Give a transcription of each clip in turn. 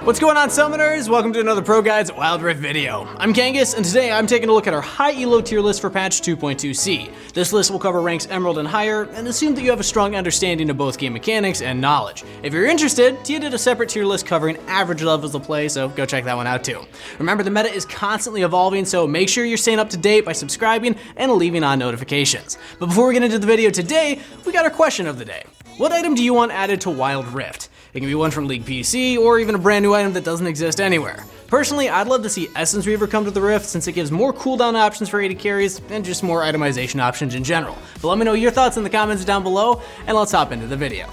What's going on, Summoners? Welcome to another ProGuides Wild Rift video. I'm Kangas, and today I'm taking a look at our high ELO tier list for patch 2.2c. This list will cover ranks Emerald and higher, and assume that you have a strong understanding of both game mechanics and knowledge. If you're interested, Tia did a separate tier list covering average levels of play, so go check that one out too. Remember, the meta is constantly evolving, so make sure you're staying up to date by subscribing and leaving on notifications. But before we get into the video today, we got our question of the day. What item do you want added to Wild Rift? It can be one from League PC, or even a brand new item that doesn't exist anywhere. Personally, I'd love to see Essence Reaver come to the Rift since it gives more cooldown options for AD carries and just more itemization options in general. But let me know your thoughts in the comments down below, and let's hop into the video.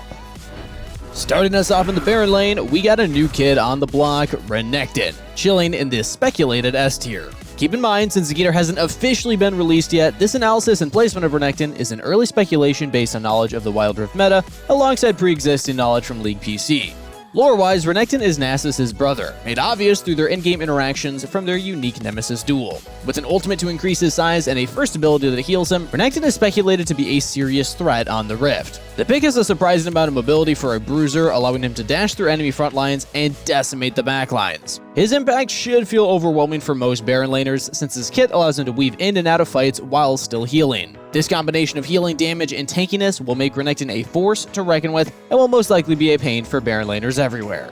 Starting us off in the Baron lane, we got a new kid on the block, Renekton, chilling in the speculated S tier. Keep in mind, since the Gator hasn't officially been released yet, this analysis and placement of Renekton is an early speculation based on knowledge of the Wild Rift meta, alongside pre-existing knowledge from League PC. Lore-wise, Renekton is Nasus's brother, made obvious through their in-game interactions from their unique Nemesis duel. With an ultimate to increase his size and a first ability that heals him, Renekton is speculated to be a serious threat on the Rift. The pick has a surprising amount of mobility for a bruiser, allowing him to dash through enemy front lines and decimate the back lines. His impact should feel overwhelming for most Baron laners, since his kit allows him to weave in and out of fights while still healing. This combination of healing, damage, and tankiness will make Renekton a force to reckon with, and will most likely be a pain for Baron laners everywhere.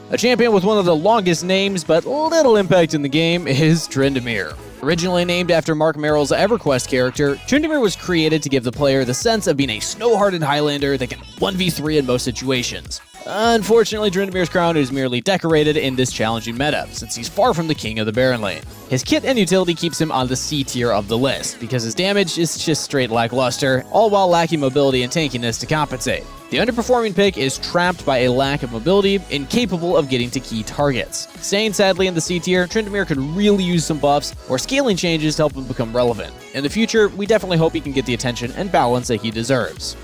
A champion with one of the longest names but little impact in the game is Tryndamere. Originally named after Mark Merrill's EverQuest character, Tryndamere was created to give the player the sense of being a snow-hardened Highlander that can 1v3 in most situations. Unfortunately, Tryndamere's crown is merely decorated in this challenging meta, since he's far from the king of the Baron lane. His kit and utility keeps him on the C tier of the list, because his damage is just straight lackluster, all while lacking mobility and tankiness to compensate. The underperforming pick is trapped by a lack of mobility, incapable of getting to key targets. Staying sadly in the C tier, Tryndamere could really use some buffs or scaling changes to help him become relevant. In the future, we definitely hope he can get the attention and balance that he deserves.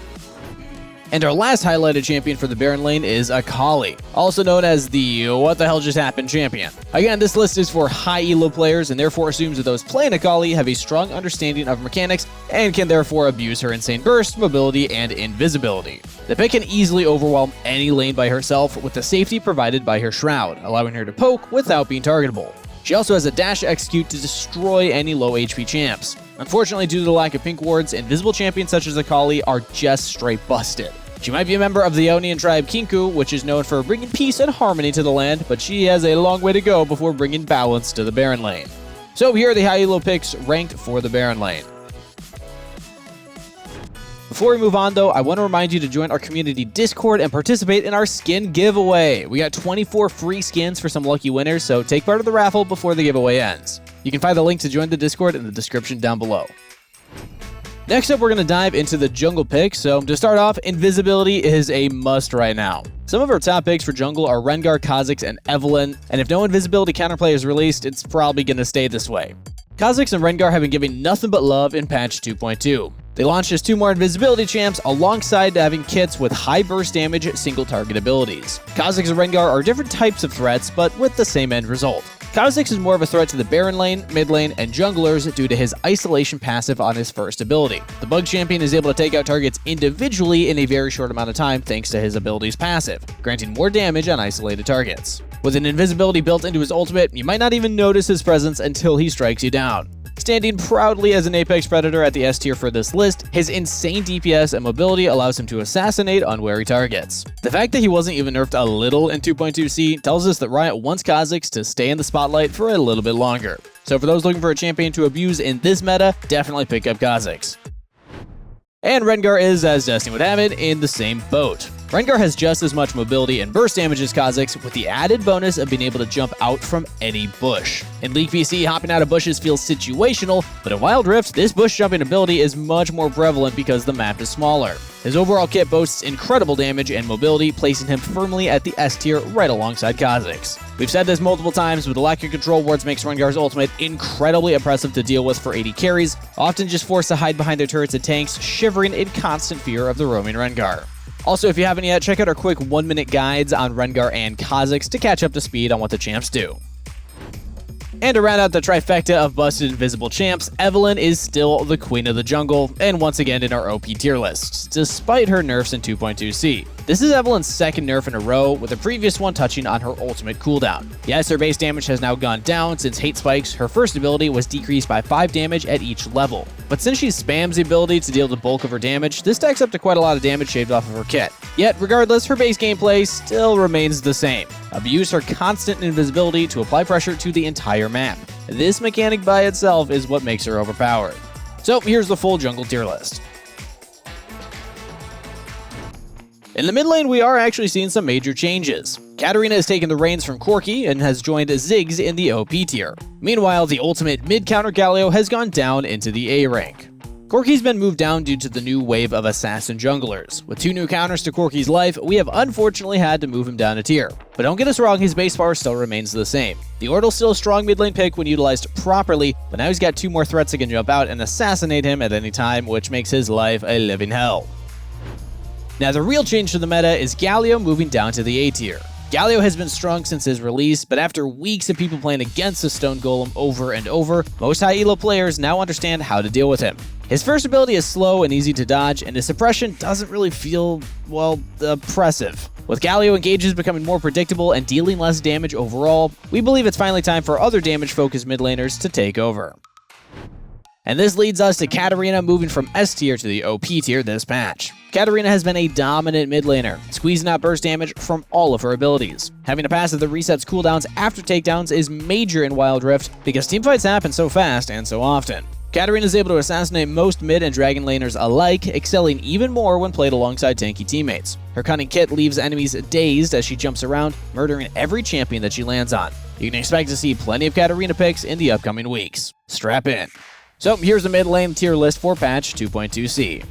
And our last highlighted champion for the Baron lane is Akali, also known as the what the hell just happened champion. Again, this list is for high ELO players and therefore assumes that those playing Akali have a strong understanding of mechanics and can therefore abuse her insane burst, mobility, and invisibility. The pick can easily overwhelm any lane by herself with the safety provided by her shroud, allowing her to poke without being targetable. She also has a dash execute to destroy any low HP champs. Unfortunately, due to the lack of pink wards, invisible champions such as Akali are just straight busted. She might be a member of the Ionian tribe Kinku, which is known for bringing peace and harmony to the land, but she has a long way to go before bringing balance to the Baron lane. So here are the high ELO picks ranked for the Baron lane. Before we move on though, I want to remind you to join our community Discord and participate in our skin giveaway. We got 24 free skins for some lucky winners, so take part of the raffle before the giveaway ends. You can find the link to join the Discord in the description down below. Next up, we're going to dive into the jungle picks. So to start off, invisibility is a must right now. Some of our top picks for jungle are Rengar, Kha'Zix, and Evelynn, and if no invisibility counterplay is released, it's probably going to stay this way. Kha'Zix and Rengar have been giving nothing but love in patch 2.2. They launched as 2 more invisibility champs alongside having kits with high burst damage single target abilities. Kha'Zix and Rengar are different types of threats, but with the same end result. Kha'Zix is more of a threat to the Baron lane, mid lane, and junglers due to his isolation passive on his first ability. The Bug champion is able to take out targets individually in a very short amount of time thanks to his ability's passive, granting more damage on isolated targets. With an invisibility built into his ultimate, you might not even notice his presence until he strikes you down. Standing proudly as an Apex Predator at the S tier for this list, his insane DPS and mobility allows him to assassinate unwary targets. The fact that he wasn't even nerfed a little in 2.2c tells us that Riot wants Kha'Zix to stay in the spotlight for a little bit longer. So for those looking for a champion to abuse in this meta, definitely pick up Kha'Zix. And Rengar is, as Destiny would have it, in the same boat. Rengar has just as much mobility and burst damage as Kha'Zix, with the added bonus of being able to jump out from any bush. In League PC, hopping out of bushes feels situational, but in Wild Rift, this bush jumping ability is much more prevalent because the map is smaller. His overall kit boasts incredible damage and mobility, placing him firmly at the S tier right alongside Kha'Zix. We've said this multiple times, but the lack of control wards makes Rengar's ultimate incredibly oppressive to deal with for AD carries, often just forced to hide behind their turrets and tanks, shivering in constant fear of the roaming Rengar. Also, if you haven't yet, check out our quick 1-minute guides on Rengar and Kha'Zix to catch up to speed on what the champs do. And to round out the trifecta of busted invisible champs, Evelynn is still the queen of the jungle, and once again in our OP tier lists, despite her nerfs in 2.2c. This is Evelyn's second nerf in a row, with the previous one touching on her ultimate cooldown. Yes, her base damage has now gone down since Hate Spikes. Her first ability was decreased by 5 damage at each level. But since she spams the ability to deal the bulk of her damage, this stacks up to quite a lot of damage shaved off of her kit. Yet, regardless, her base gameplay still remains the same. Abuse her constant invisibility to apply pressure to the entire map. This mechanic by itself is what makes her overpowered. So here's the full jungle tier list. In the mid lane, we are actually seeing some major changes. Katarina has taken the reins from Corki and has joined Ziggs in the OP tier. Meanwhile, the ultimate mid-counter Galio has gone down into the A rank. Corki's been moved down due to the new wave of assassin junglers. With 2 new counters to Corki's life, we have unfortunately had to move him down a tier. But don't get us wrong, his base power still remains the same. The Ordel's still a strong mid lane pick when utilized properly, but now he's got 2 more threats that can jump out and assassinate him at any time, which makes his life a living hell. Now, the real change to the meta is Galio moving down to the A tier. Galio has been strong since his release, but after weeks of people playing against the Stone Golem over and over, most high elo players now understand how to deal with him. His first ability is slow and easy to dodge, and his suppression doesn't really feel, well, oppressive. With Galio engages becoming more predictable and dealing less damage overall, we believe it's finally time for other damage-focused mid laners to take over. And this leads us to Katarina moving from S tier to the OP tier this patch. Katarina has been a dominant mid laner, squeezing out burst damage from all of her abilities. Having a passive that resets cooldowns after takedowns is major in Wild Rift because teamfights happen so fast and so often. Katarina is able to assassinate most mid and dragon laners alike, excelling even more when played alongside tanky teammates. Her cunning kit leaves enemies dazed as she jumps around, murdering every champion that she lands on. You can expect to see plenty of Katarina picks in the upcoming weeks. Strap in. So here's the mid lane tier list for patch 2.2c.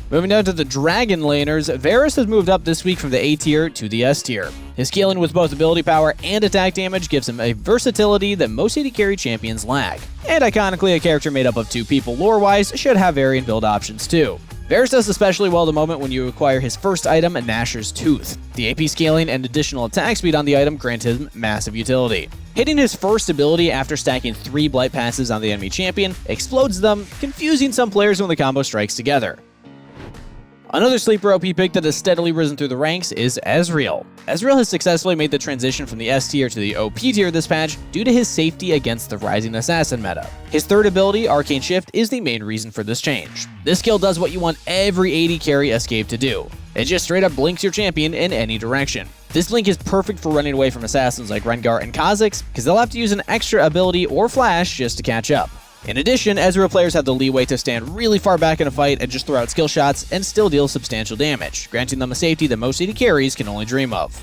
Moving down to the Dragon laners, Varus has moved up this week from the A tier to the S tier. His scaling with both ability power and attack damage gives him a versatility that most AD carry champions lack. And iconically, a character made up of 2 people lore-wise should have varying build options too. Varus does especially well the moment when you acquire his first item, Nashor's Tooth. The AP scaling and additional attack speed on the item grant him massive utility. Hitting his first ability after stacking 3 Blight passes on the enemy champion explodes them, confusing some players when the combo strikes together. Another sleeper OP pick that has steadily risen through the ranks is Ezreal. Ezreal has successfully made the transition from the S tier to the OP tier this patch due to his safety against the rising assassin meta. His third ability, Arcane Shift, is the main reason for this change. This skill does what you want every AD carry escape to do. It just straight up blinks your champion in any direction. This blink is perfect for running away from assassins like Rengar and Kha'Zix, because they'll have to use an extra ability or flash just to catch up. In addition, Ezreal players have the leeway to stand really far back in a fight and just throw out skill shots and still deal substantial damage, granting them a safety that most AD carries can only dream of.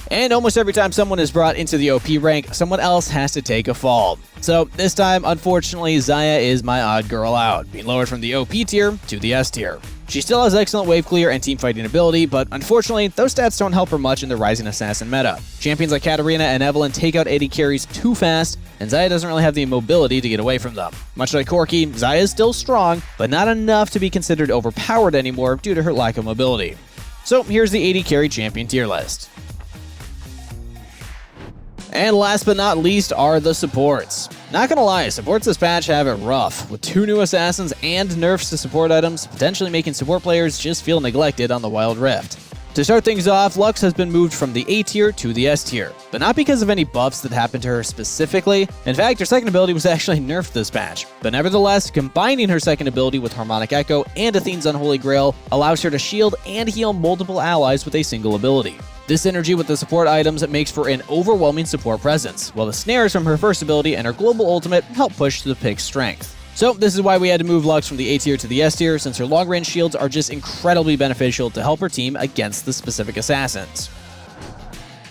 And almost every time someone is brought into the OP rank, someone else has to take a fall. So this time, unfortunately, Xayah is my odd girl out, being lowered from the OP tier to the S tier. She still has excellent wave clear and team fighting ability, but unfortunately, those stats don't help her much in the rising assassin meta. Champions like Katarina and Evelynn take out AD carries too fast, and Xayah doesn't really have the mobility to get away from them. Much like Corki, Xayah is still strong, but not enough to be considered overpowered anymore due to her lack of mobility. So here's the AD carry champion tier list. And last but not least are the supports. Not gonna lie, supports this patch have it rough, with 2 new assassins and nerfs to support items, potentially making support players just feel neglected on the Wild Rift. To start things off, Lux has been moved from the A tier to the S tier, but not because of any buffs that happened to her specifically. In fact, her second ability was actually nerfed this patch, but nevertheless, combining her second ability with Harmonic Echo and Athene's Unholy Grail allows her to shield and heal multiple allies with a single ability. This synergy with the support items makes for an overwhelming support presence, while the snares from her first ability and her global ultimate help push the pick's strength. So this is why we had to move Lux from the A tier to the S tier, since her long-range shields are just incredibly beneficial to help her team against the specific assassins.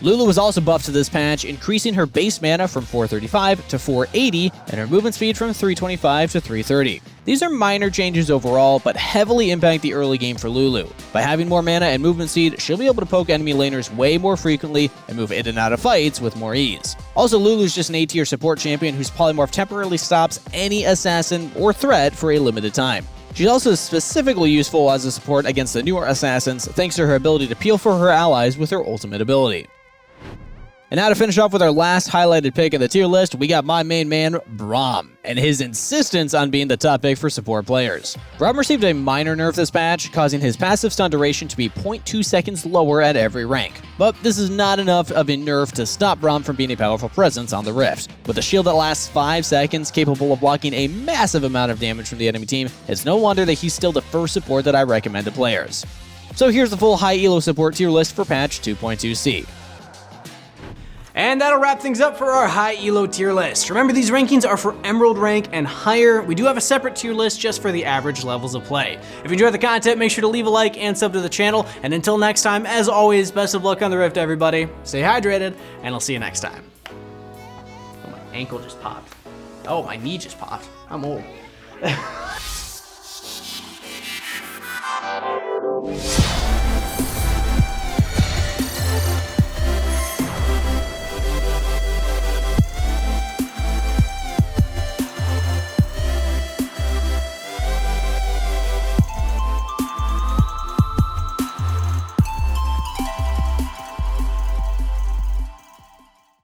Lulu was also buffed to this patch, increasing her base mana from 435 to 480 and her movement speed from 325 to 330. These are minor changes overall, but heavily impact the early game for Lulu. By having more mana and movement speed, she'll be able to poke enemy laners way more frequently and move in and out of fights with more ease. Also, Lulu's just an A tier support champion whose polymorph temporarily stops any assassin or threat for a limited time. She's also specifically useful as a support against the newer assassins thanks to her ability to peel for her allies with her ultimate ability. And now to finish off with our last highlighted pick of the tier list, we got my main man, Braum, and his insistence on being the top pick for support players. Braum received a minor nerf this patch, causing his passive stun duration to be 0.2 seconds lower at every rank. But this is not enough of a nerf to stop Braum from being a powerful presence on the Rift. With a shield that lasts 5 seconds, capable of blocking a massive amount of damage from the enemy team, it's no wonder that he's still the first support that I recommend to players. So here's the full high elo support tier list for patch 2.2c. And that'll wrap things up for our high elo tier list. Remember, these rankings are for Emerald rank and higher. We do have a separate tier list just for the average levels of play. If you enjoyed the content, make sure to leave a like and sub to the channel. And until next time, as always, best of luck on the Rift, everybody. Stay hydrated, and I'll see you next time. Oh, my ankle just popped. Oh, my knee just popped. I'm old.